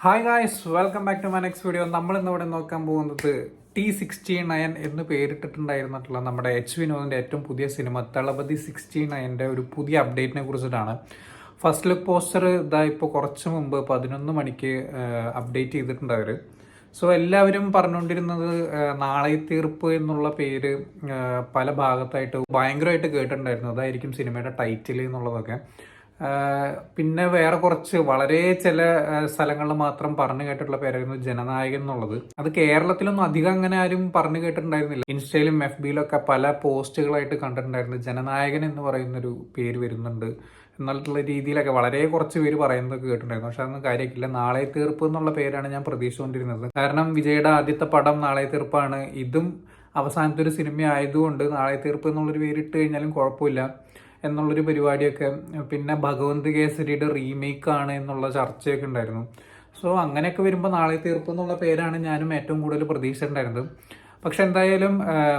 Hi guys, welcome back to my next video. നമ്മൾ ഇന്നിവിടെ നോക്കാൻ പോകുന്നത് T69 എന്ന് പേരിട്ടിട്ടുണ്ടായിരുന്നിട്ടുള്ള നമ്മുടെ എച്ച് വിനോദിന്റെ ഏറ്റവും പുതിയ സിനിമ തളപതി 69ന്റെ ഒരു പുതിയ അപ്ഡേറ്റിനെ കുറിച്ചിട്ടാണ്. ഫസ്റ്റ് ലുക്ക് പോസ്റ്റർ ഇതാ ഇപ്പോൾ കുറച്ച് മുമ്പ് 11 മണിക്ക് അപ്ഡേറ്റ് ചെയ്തിട്ടുണ്ട് അവർ. സോ എല്ലാവരും പറഞ്ഞുകൊണ്ടിരുന്നത് നാളെ തീർപ്പ് എന്നുള്ള പേര് പല ഭാഗത്തായിട്ട് ഭയങ്കരമായിട്ട് കേട്ടിട്ടുണ്ടായിരുന്നു. അതായിരിക്കും സിനിമയുടെ ടൈറ്റിൽ എന്നുള്ളതൊക്കെ. പിന്നെ വേറെ കുറച്ച് വളരെ ചില സ്ഥലങ്ങളിൽ മാത്രം പറഞ്ഞു കേട്ടിട്ടുള്ള പേരായിരുന്നു ജനനായകൻ എന്നുള്ളത്. അത് കേരളത്തിലൊന്നും അധികം അങ്ങനെ ആരും പറഞ്ഞു കേട്ടിട്ടുണ്ടായിരുന്നില്ല. ഇൻസ്റ്റയിലും FBയിലും ഒക്കെ പല പോസ്റ്റുകളായിട്ട് കണ്ടിട്ടുണ്ടായിരുന്നു ജനനായകൻ എന്ന് പറയുന്നൊരു പേര് വരുന്നുണ്ട് എന്നുള്ള രീതിയിലൊക്കെ വളരെ കുറച്ച് പേര് പറയുന്നതൊക്കെ കേട്ടിട്ടുണ്ടായിരുന്നു. പക്ഷെ അതൊന്നും കാര്യമില്ല. നാളെ തീർപ്പ് എന്നുള്ള പേരാണ് ഞാൻ പ്രതീക്ഷിച്ചുകൊണ്ടിരുന്നത്. കാരണം വിജയുടെ ആദ്യത്തെ പടം നാളെ തീർപ്പാണ്. ഇതും അവസാനത്തെ ഒരു സിനിമ ആയതുകൊണ്ട് നാളെ തീർപ്പ് എന്നുള്ളൊരു പേരിട്ട് കഴിഞ്ഞാലും കുഴപ്പമില്ല എന്നുള്ളൊരു പരിപാടിയൊക്കെ. പിന്നെ ഭഗവന്ത് കേസരിയുടെ റീമേക്ക് ആണ് എന്നുള്ള ചർച്ചയൊക്കെ ഉണ്ടായിരുന്നു. സോ അങ്ങനെയൊക്കെ വരുമ്പോൾ നാളെ തീർപ്പ് എന്നുള്ള പേരാണ് ഞാനും ഏറ്റവും കൂടുതൽ പ്രതീക്ഷ ഉണ്ടായിരുന്നത്. പക്ഷെ എന്തായാലും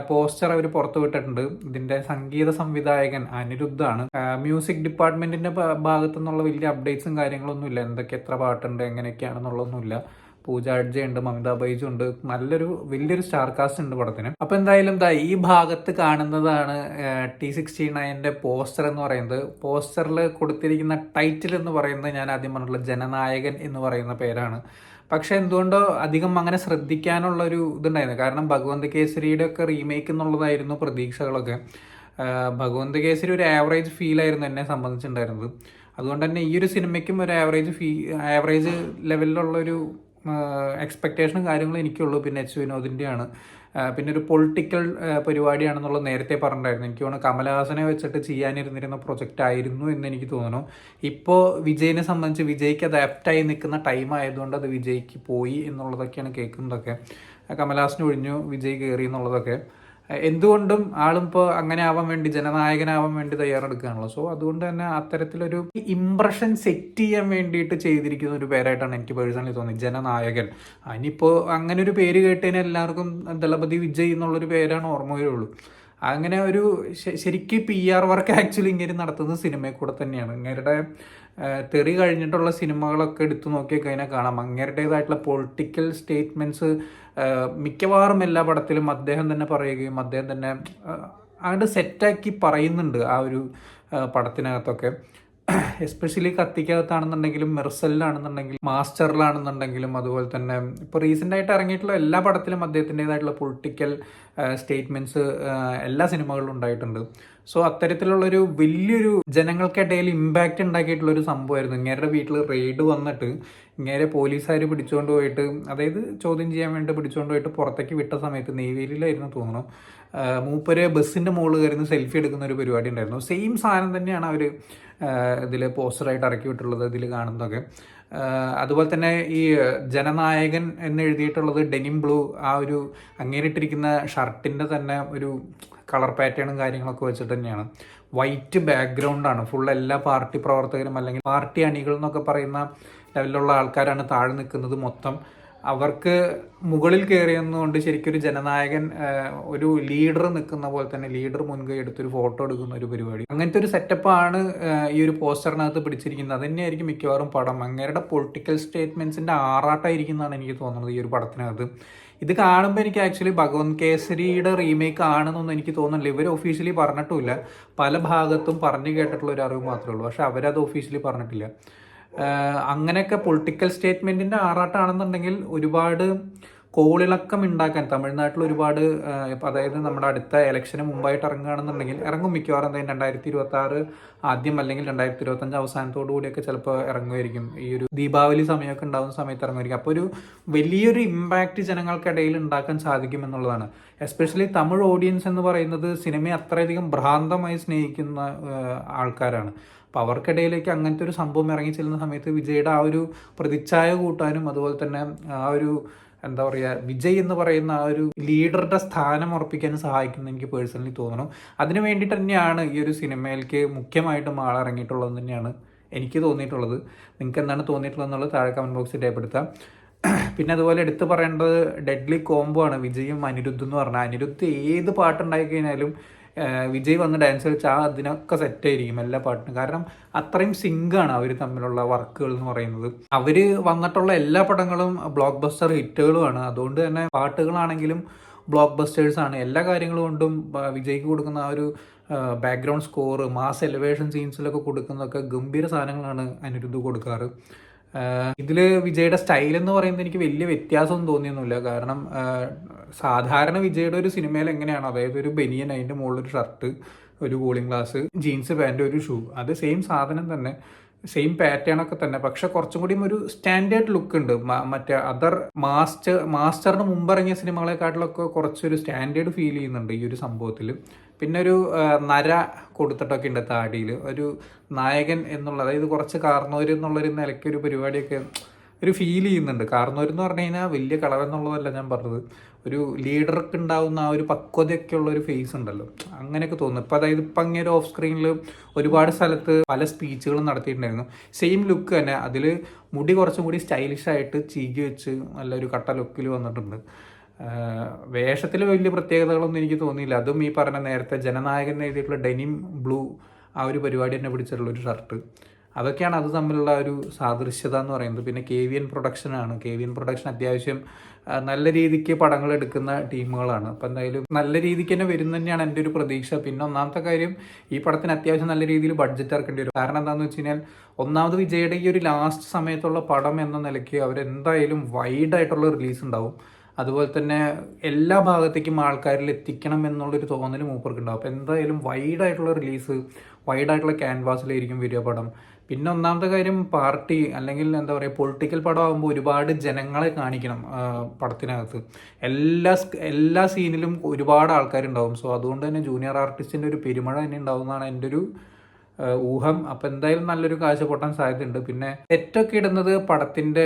പോസ്റ്റർ അവർ പുറത്തു വിട്ടിട്ടുണ്ട്. ഇതിന്റെ സംഗീത സംവിധായകൻ അനിരുദ്ധാണ്. മ്യൂസിക് ഡിപ്പാർട്ട്മെന്റിന്റെ ഭാഗത്തു നിന്നുള്ള വലിയ അപ്ഡേറ്റ്സും കാര്യങ്ങളൊന്നും ഇല്ല. എന്തൊക്കെ എത്ര പാട്ടുണ്ട് എങ്ങനെയൊക്കെയാണെന്നുള്ളതൊന്നുമില്ല. പൂജ അഡ്ജ ഉണ്ട്, മമിത ബൈജു ഉണ്ട്, വലിയൊരു സ്റ്റാർ കാസ്റ്റ് ഉണ്ട് പടത്തിന്. അപ്പൊ എന്തായാലും ഈ ഭാഗത്ത് കാണുന്നതാണ് T69ന്റെ പോസ്റ്റർ എന്ന് പറയുന്നത്. പോസ്റ്ററിൽ കൊടുത്തിരിക്കുന്ന ടൈറ്റിൽ എന്ന് പറയുന്നത് ഞാൻ ആദ്യം പറഞ്ഞിട്ടുള്ള ജനനായകൻ എന്ന് പറയുന്ന പേരാണ്. പക്ഷെ എന്തുകൊണ്ടോ അധികം അങ്ങനെ ശ്രദ്ധിക്കാനുള്ള ഒരു ഇതുണ്ടായിരുന്നു. കാരണം ഭഗവന്ത് കേസരിയുടെ ഒക്കെ റീമേക്ക് എന്നുള്ളതായിരുന്നു പ്രതീക്ഷകളൊക്കെ. ഭഗവന്ത് കേസരി ഒരു ആവറേജ് ഫീൽ ആയിരുന്നു എന്നെ സംബന്ധിച്ചിട്ടുണ്ടായിരുന്നത്. അതുകൊണ്ട് തന്നെ ഈ ഒരു സിനിമയ്ക്കും ഒരു ആവറേജ് ലെവലിലുള്ളൊരു എക്സ്പെക്റ്റേഷനും കാര്യങ്ങളും എനിക്കുള്ളൂ. പിന്നെ എച്ച് വിനോദിൻ്റെയാണ്. പിന്നെ ഒരു പൊളിറ്റിക്കൽ പരിപാടിയാണെന്നുള്ളത് നേരത്തെ പറഞ്ഞിട്ടുണ്ടായിരുന്നു. എനിക്ക് തോന്നുന്നു കമലഹാസനെ വെച്ചിട്ട് ചെയ്യാനിരുന്നിരുന്ന പ്രൊജക്റ്റ് ആയിരുന്നു എന്ന് എനിക്ക് തോന്നുന്നു. ഇപ്പോൾ വിജയിനെ സംബന്ധിച്ച് വിജയ്ക്ക് അത് ആപ്റ്റായി നിൽക്കുന്ന ടൈം ആയതുകൊണ്ട് അത് വിജയ്ക്ക് പോയി എന്നുള്ളതൊക്കെയാണ് കേൾക്കുന്നതൊക്കെ. കമലഹാസൻ ഒഴിഞ്ഞു, വിജയ് കയറി എന്നുള്ളതൊക്കെ. എന്തുകൊണ്ടും ആളും ഇപ്പോൾ അങ്ങനെ ആവാൻ വേണ്ടി, ജനനായകനാവാൻ വേണ്ടി തയ്യാറെടുക്കുകയാണല്ലോ. സോ അതുകൊണ്ട് തന്നെ അത്തരത്തിലൊരു ഇംപ്രഷൻ സെറ്റ് ചെയ്യാൻ വേണ്ടിയിട്ട് ചെയ്തിരിക്കുന്ന ഒരു പേരായിട്ടാണ് എനിക്ക് പേഴ്സണലി തോന്നിയത്, ജനനായകൻ. ഇനിയിപ്പോൾ അങ്ങനെ ഒരു പേര് കേട്ടതിന് എല്ലാവർക്കും ദളപതി വിജയ് എന്നുള്ളൊരു പേരാണ് ഓർമ്മ വരുള്ളൂ. അങ്ങനെ ഒരു ശരിക്കും PR വർക്ക് ആക്ച്വലി ഇങ്ങനെ നടത്തുന്നത് സിനിമയിൽ കൂടെ തന്നെയാണ്. ഇങ്ങരുടെ തെറി കഴിഞ്ഞിട്ടുള്ള സിനിമകളൊക്കെ എടുത്തു നോക്കിയാൽ കഴിഞ്ഞാൽ കാണാം അങ്ങേരുടേതായിട്ടുള്ള പൊളിറ്റിക്കൽ സ്റ്റേറ്റ്മെന്റ്സ് മിക്കവാറും എല്ലാ പടത്തിലും അദ്ദേഹം തന്നെ പറയുകയും അദ്ദേഹം തന്നെ അങ്ങോട്ട് സെറ്റാക്കി പറയുന്നുണ്ട് ആ ഒരു പടത്തിനകത്തൊക്കെ. എസ്പെഷ്യലി കത്തിക്കകത്താണെന്നുണ്ടെങ്കിലും, മെർസലിലാണെന്നുണ്ടെങ്കിലും, മാസ്റ്ററിലാണെന്നുണ്ടെങ്കിലും, അതുപോലെ തന്നെ ഇപ്പോൾ റീസെൻ്റ് ആയിട്ട് ഇറങ്ങിയിട്ടുള്ള എല്ലാ പടത്തിലും അദ്ദേഹത്തിൻ്റെതായിട്ടുള്ള പൊളിറ്റിക്കൽ സ്റ്റേറ്റ്മെൻറ്റ്സ് എല്ലാ സിനിമകളിലും ഉണ്ടായിട്ടുണ്ട്. സോ അത്തരത്തിലുള്ളൊരു വലിയൊരു ജനങ്ങൾക്കിടയിൽ ഇമ്പാക്റ്റ് ഉണ്ടാക്കിയിട്ടുള്ളൊരു സംഭവമായിരുന്നു. ഇങ്ങേരുടെ വീട്ടിൽ റെയ്ഡ് വന്നിട്ട് ഇങ്ങേരെ പോലീസുകാർ പിടിച്ചുകൊണ്ട് പോയിട്ട്, അതായത് ചോദ്യം ചെയ്യാൻ വേണ്ടി പിടിച്ചുകൊണ്ട് പോയിട്ട് പുറത്തേക്ക് വിട്ട സമയത്ത് നെയ്വേലിയിലായിരുന്നു തോന്നുന്നു, മൂപ്പര് ബസ്സിൻ്റെ മുകളിൽ കയറുന്ന സെൽഫി എടുക്കുന്ന ഒരു പരിപാടി ഉണ്ടായിരുന്നു. സെയിം സാധനം തന്നെയാണ് അവർ ഇതിൽ പോസ്റ്ററായിട്ട് ഇറക്കി വിട്ടുള്ളത്, ഇതിൽ കാണുന്നതൊക്കെ. അതുപോലെ തന്നെ ഈ ജനനായകൻ എന്ന് എഴുതിയിട്ടുള്ളത് ഡെനിം ബ്ലൂ, ആ ഒരു അങ്ങേരിട്ടിരിക്കുന്ന ഷർട്ടിൻ്റെ തന്നെ ഒരു കളർ പാറ്റേണും കാര്യങ്ങളൊക്കെ വെച്ചിട്ട് തന്നെയാണ്. വൈറ്റ് ബാക്ക്ഗ്രൗണ്ടാണ് ഫുൾ. എല്ലാ പാർട്ടി പ്രവർത്തകരും അല്ലെങ്കിൽ പാർട്ടി അണികൾ എന്നൊക്കെ പറയുന്ന ലെവലിലുള്ള ആൾക്കാരാണ് താഴെ നിൽക്കുന്നത് മൊത്തം. അവർക്ക് മുകളിൽ കയറിയെന്നുകൊണ്ട് ശരിക്കും ഒരു ജനനായകൻ ഒരു ലീഡർ നിൽക്കുന്ന പോലെ തന്നെ ലീഡർ മുൻകൈ എടുത്തൊരു ഫോട്ടോ എടുക്കുന്ന ഒരു പരിപാടി, അങ്ങനത്തെ ഒരു സെറ്റപ്പാണ് ഈ ഒരു പോസ്റ്ററിനകത്ത് പിടിച്ചിരിക്കുന്നത്. അത് തന്നെയായിരിക്കും മിക്കവാറും പടം. അങ്ങേരുടെ പൊളിറ്റിക്കൽ സ്റ്റേറ്റ്മെന്റ്സിന്റെ ആറാട്ടായിരിക്കുന്നതാണ് എനിക്ക് തോന്നുന്നത് ഈ ഒരു പടത്തിനകത്ത്. ഇത് കാണുമ്പോൾ എനിക്ക് ആക്ച്വലി ഭഗവന്ത് കേസരിയുടെ റീമേക്ക് ആണെന്നൊന്നും എനിക്ക് തോന്നുന്നില്ല. ഇവർ ഒഫീഷ്യലി പറഞ്ഞിട്ടുമില്ല. പല ഭാഗത്തും പറഞ്ഞു കേട്ടിട്ടുള്ള ഒരു അറിവ് മാത്രമേ ഉള്ളൂ. പക്ഷെ അവരത് ഒഫീഷ്യലി പറഞ്ഞിട്ടില്ല. അങ്ങനെയൊക്കെ പൊളിറ്റിക്കൽ സ്റ്റേറ്റ്മെന്റിന്റെ ആറാട്ടാണെന്നുണ്ടെങ്കിൽ ഒരുപാട് കോളിളക്കം ഉണ്ടാക്കാൻ തമിഴ്നാട്ടിൽ ഒരുപാട്, അതായത് നമ്മുടെ അടുത്ത ഇലക്ഷന് മുമ്പായിട്ട് ഇറങ്ങും മിക്കവാറും 2026 ആദ്യം അല്ലെങ്കിൽ 2025 അവസാനത്തോടു കൂടിയൊക്കെ ചിലപ്പോൾ ഇറങ്ങുമായിരിക്കും. ഈ ഒരു ദീപാവലി സമയമൊക്കെ ഉണ്ടാകുന്ന സമയത്ത് ഇറങ്ങുമായിരിക്കും. അപ്പോൾ ഒരു വലിയൊരു ഇമ്പാക്റ്റ് ജനങ്ങൾക്കിടയിൽ ഉണ്ടാക്കാൻ സാധിക്കും എന്നുള്ളതാണ്. എസ്പെഷ്യലി തമിഴ് ഓഡിയൻസ് എന്ന് പറയുന്നത് സിനിമയെ അത്രയധികം ഭ്രാന്തമായി സ്നേഹിക്കുന്ന ആൾക്കാരാണ്. അപ്പോൾ അവർക്കിടയിലേക്ക് അങ്ങനത്തെ ഒരു സംഭവം ഇറങ്ങി ചെല്ലുന്ന സമയത്ത് വിജയുടെ ആ ഒരു പ്രതിച്ഛായ കൂട്ടാനും, അതുപോലെ തന്നെ ആ ഒരു എന്താ പറയുക, വിജയ് എന്ന് പറയുന്ന ആ ഒരു ലീഡറുടെ സ്ഥാനം ഉറപ്പിക്കാനും സഹായിക്കുമെന്ന് എനിക്ക് പേഴ്സണലി തോന്നുന്നു. അതിന് വേണ്ടിയിട്ട് തന്നെയാണ് ഈ ഒരു സിനിമയിലേക്ക് മുഖ്യമായിട്ടും ആളിറങ്ങിയിട്ടുള്ളത് തന്നെയാണ് എനിക്ക് തോന്നിയിട്ടുള്ളത്. നിങ്ങൾക്ക് എന്താണ് തോന്നിയിട്ടുള്ളത് എന്നുള്ളത് താഴെ കമൻറ്റ് ബോക്സിൽ രേഖപ്പെടുത്താം. പിന്നെ അതുപോലെ എടുത്തു പറയേണ്ടത് ഡെഡ്ലി കോംബോ ആണ് വിജയും അനിരുദ്ധ് എന്ന് പറഞ്ഞാൽ. അനിരുദ്ധ് ഏത് പാട്ടുണ്ടായി കഴിഞ്ഞാലും വിജയ് വന്ന് ഡാൻസ് കളിച്ചാൽ അതിനൊക്കെ സെറ്റായിരിക്കും എല്ലാ പാട്ടിനും. കാരണം അത്രയും സിങ്കാണ് അവർ തമ്മിലുള്ള വർക്കുകൾ എന്ന് പറയുന്നത്. അവർ വന്നിട്ടുള്ള എല്ലാ പടങ്ങളും ബ്ലോക്ക് ബസ്റ്റർ ഹിറ്റുകളുമാണ്. അതുകൊണ്ട് തന്നെ പാട്ടുകളാണെങ്കിലും ബ്ലോക്ക് ബസ്റ്റേഴ്സാണ്. എല്ലാ കാര്യങ്ങളും കൊണ്ടും വിജയ്ക്ക് കൊടുക്കുന്ന ആ ഒരു ബാക്ക്ഗ്രൗണ്ട് സ്കോർ, മാസ് എലിവേഷൻ സീൻസിലൊക്കെ കൊടുക്കുന്നതൊക്കെ ഗംഭീര സാധനങ്ങളാണ് അനിരുദ്ധ് കൊടുക്കാറ്. ഇതിൽ വിജയുടെ സ്റ്റൈൽ എന്ന് പറയുന്നത് എനിക്ക് വലിയ വ്യത്യാസമൊന്നും തോന്നിയൊന്നുമില്ല. കാരണം സാധാരണ വിജയുടെ ഒരു സിനിമയിൽ എങ്ങനെയാണ്, അതായത് ഒരു ബനിയൻ, അതിൻ്റെ മുകളിലൊരു ഷർട്ട്, ഒരു കൂളിംഗ് ഗ്ലാസ്, ജീൻസ് പാൻറ്, ഒരു ഷൂ, അത് സെയിം സാധനം തന്നെ, സെയിം പാറ്റേൺ ഒക്കെ തന്നെ. പക്ഷെ കുറച്ചും കൂടിയും ഒരു സ്റ്റാൻഡേർഡ് ലുക്ക് ഉണ്ട്. മറ്റേ അതർ മാസ്റ്ററിന് മുമ്പ് ഇറങ്ങിയ സിനിമകളെക്കാട്ടിലൊക്കെ കുറച്ചൊരു സ്റ്റാൻഡേർഡ് ഫീൽ ചെയ്യുന്നുണ്ട് ഈ ഒരു സംഭവത്തിൽ. പിന്നെ ഒരു നര കൊടുത്തിട്ടൊക്കെ ഉണ്ട് താടിയിൽ, ഒരു നായകൻ എന്നുള്ള, അതായത് കുറച്ച് കാർന്നോര് എന്നുള്ളൊരു നിലയ്ക്ക് ഒരു പരിപാടിയൊക്കെ ഒരു ഫീൽ ചെയ്യുന്നുണ്ട്. കാർന്നോര് എന്ന് പറഞ്ഞു കഴിഞ്ഞാൽ വലിയ കളവെന്നുള്ളതല്ല ഞാൻ പറഞ്ഞത്, ഒരു ലീഡർക്ക് ഉണ്ടാവുന്ന ആ ഒരു പക്വതയൊക്കെ ഉള്ള ഒരു ഫേസ് ഉണ്ടല്ലോ, അങ്ങനെയൊക്കെ തോന്നുന്നു. ഇപ്പം അതായത് ഇപ്പം അങ്ങനെ ഓഫ് സ്ക്രീനിൽ ഒരുപാട് സ്ഥലത്ത് പല സ്പീച്ചുകളും നടത്തിയിട്ടുണ്ടായിരുന്നു. സെയിം ലുക്ക് തന്നെ, അതിൽ മുടി കുറച്ചും കൂടി സ്റ്റൈലിഷ് ആയിട്ട് ചീകി വെച്ച് നല്ലൊരു കട്ട ലുക്കിൽ വന്നിട്ടുണ്ട്. വേഷത്തിൽ വലിയ പ്രത്യേകതകളൊന്നും എനിക്ക് തോന്നിയില്ല. അതും ഈ പറഞ്ഞ നേരത്തെ ജനനായകൻ എഴുതിയിട്ടുള്ള ഡെനിം ബ്ലൂ ആ ഒരു പരിപാടി തന്നെ പിടിച്ചിട്ടുള്ള ഒരു ഷർട്ട്, അതൊക്കെയാണ് അത് തമ്മിലുള്ള ഒരു സാദൃശ്യത എന്ന് പറയുന്നത്. പിന്നെ KVN പ്രൊഡക്ഷനാണ്. KVN പ്രൊഡക്ഷൻ അത്യാവശ്യം നല്ല രീതിക്ക് പടങ്ങൾ എടുക്കുന്ന ടീമുകളാണ്. അപ്പം എന്തായാലും നല്ല രീതിക്ക് തന്നെ വരും തന്നെയാണ് എൻ്റെ ഒരു പ്രതീക്ഷ. പിന്നെ ഒന്നാമത്തെ കാര്യം, ഈ പടത്തിന് അത്യാവശ്യം നല്ല രീതിയിൽ ബഡ്ജറ്റ് ഇറക്കേണ്ടി വരും. കാരണം എന്താണെന്ന് വെച്ച് കഴിഞ്ഞാൽ, ഒന്നാമത് വിജയുടെ ഈ ഒരു ലാസ്റ്റ് സമയത്തുള്ള പടം എന്ന നിലയ്ക്ക് അവരെന്തായാലും വൈഡായിട്ടുള്ള റിലീസ് ഉണ്ടാവും. അതുപോലെ തന്നെ എല്ലാ ഭാഗത്തേക്കും ആൾക്കാരിൽ എത്തിക്കണം എന്നുള്ളൊരു തോന്നൽ മൂപ്പർക്കുണ്ടാവും. അപ്പോൾ എന്തായാലും വൈഡായിട്ടുള്ള റിലീസ്, വൈഡായിട്ടുള്ള ക്യാൻവാസിലായിരിക്കും വരിക പടം. പിന്നെ ഒന്നാമത്തെ കാര്യം, പാർട്ടി അല്ലെങ്കിൽ എന്താ പറയുക, പൊളിറ്റിക്കൽ പടം ആകുമ്പോൾ ഒരുപാട് ജനങ്ങളെ കാണിക്കണം പടത്തിനകത്ത്. എല്ലാ സീനിലും ഒരുപാട് ആൾക്കാരുണ്ടാവും. സോ അതുകൊണ്ട് തന്നെ ജൂനിയർ ആർട്ടിസ്റ്റിൻ്റെ ഒരു പെരുമഴ തന്നെ ഉണ്ടാവുമെന്നാണ് എൻ്റെ ഒരു ഊഹം. അപ്പം എന്തായാലും നല്ലൊരു കാശ് പൊട്ടാൻ സാധ്യതയുണ്ട്. പിന്നെ സെറ്റൊക്കെ ഇടുന്നത് പടത്തിൻ്റെ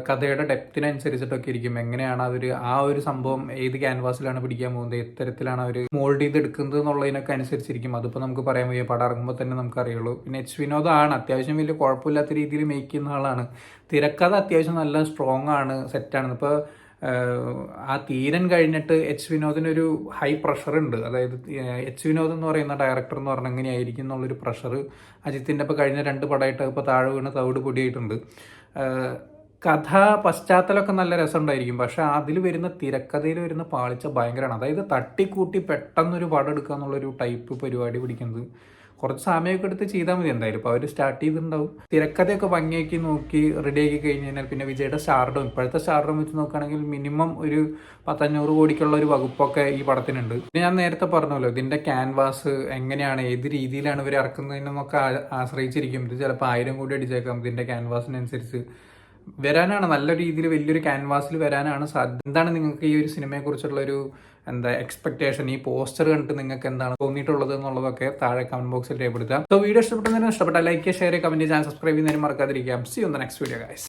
കഥയുടെ ഡെപ്തിനനുസരിച്ചിട്ടൊക്കെ ഇരിക്കും. എങ്ങനെയാണ് അവർ ആ ഒരു സംഭവം ഏത് ക്യാൻവാസിലാണ് പിടിക്കാൻ പോകുന്നത്, എത്തരത്തിലാണ് അവർ മോൾഡ് ചെയ്തെടുക്കുന്നത് എന്നുള്ളതിനൊക്കെ അനുസരിച്ചിരിക്കും. അതിപ്പോൾ നമുക്ക് പറയാൻ വയ്യ, പടം ഇറങ്ങുമ്പോൾ തന്നെ നമുക്കറിയുള്ളൂ. പിന്നെ എച്ച് വിനോദാണ് അത്യാവശ്യം വലിയ കുഴപ്പമില്ലാത്ത രീതിയിൽ മേക്ക് ചെയ്യുന്ന ആളാണ്. തിരക്കഥ അത്യാവശ്യം നല്ല സ്ട്രോങ് ആണ്, സെറ്റാണ്. ഇപ്പോൾ ആ തീരൻ കഴിഞ്ഞിട്ട് എച്ച് വിനോദിനൊരു ഹൈ പ്രഷർ ഉണ്ട്. അതായത് എച്ച് വിനോദ് എന്ന് പറയുന്ന ഡയറക്ടർ എന്ന് പറഞ്ഞാൽ എങ്ങനെയായിരിക്കും എന്നുള്ളൊരു പ്രഷർ അജിത്തിൻ്റെ ഇപ്പോൾ കഴിഞ്ഞ 2 പടമായിട്ട് ഇപ്പോൾ താഴെ വീണ് തവിട് പൊടിയായിട്ടുണ്ട്. കഥ പശ്ചാത്തലമൊക്കെ നല്ല രസമുണ്ടായിരിക്കും. പക്ഷെ അതിൽ വരുന്ന തിരക്കഥയിൽ വരുന്ന പാളിച്ച ഭയങ്കരമാണ്. അതായത് തട്ടിക്കൂട്ടി പെട്ടെന്നൊരു പടം എടുക്കുക എന്നുള്ളൊരു ടൈപ്പ് പരിപാടി പിടിക്കുന്നത് കുറച്ച് സമയമൊക്കെ എടുത്ത് ചെയ്താൽ മതി. എന്തായാലും ഇപ്പോൾ അവർ സ്റ്റാർട്ട് ചെയ്തിട്ടുണ്ടാവും. തിരക്കഥയൊക്കെ ഭംഗിയാക്കി നോക്കി റെഡിയാക്കി കഴിഞ്ഞ് കഴിഞ്ഞാൽ പിന്നെ വിജയുടെ സ്റ്റാർഡം, ഇപ്പോഴത്തെ സ്റ്റാർഡം വെച്ച് നോക്കുകയാണെങ്കിൽ മിനിമം ഒരു 500 കോടിക്കുള്ള ഒരു വകുപ്പൊക്കെ ഈ പടത്തിനുണ്ട്. പിന്നെ ഞാൻ നേരത്തെ പറഞ്ഞല്ലോ, ഇതിൻ്റെ ക്യാൻവാസ് എങ്ങനെയാണ്, ഏത് രീതിയിലാണ് ഇവർ ഇറക്കുന്നതിനൊക്കെ ആശ്രയിച്ചിരിക്കും. ഇത് ചിലപ്പോൾ 1000 കോടി അടിച്ചേക്കാം. ഇതിൻ്റെ ക്യാൻവാസിനനുസരിച്ച് വരാനാണ്, നല്ല രീതിയിൽ വലിയൊരു ക്യാൻവാസിൽ വരാനാണ് സാധ്യത. എന്താണ് നിങ്ങൾക്ക് ഈ ഒരു സിനിമയെക്കുറിച്ചുള്ള ഒരു എക്സ്പെക്ടേഷൻ, ഈ പോസ്റ്റർ കണ്ടിട്ട് നിങ്ങൾക്ക് എന്താണ് തോന്നിയിട്ടുള്ളത് എന്നുള്ളതൊക്കെ താഴെ കമന്റ് ബോക്സിൽ രേഖപ്പെടുത്താം. സോ വീഡിയോ ഇഷ്ടപ്പെട്ടെന്ന് ഇഷ്ടപ്പെട്ട like, share, comment, channel subscribe ചെയ്യുന്നതിന് മറക്കാതിരിക്കാം. See you in the next video guys.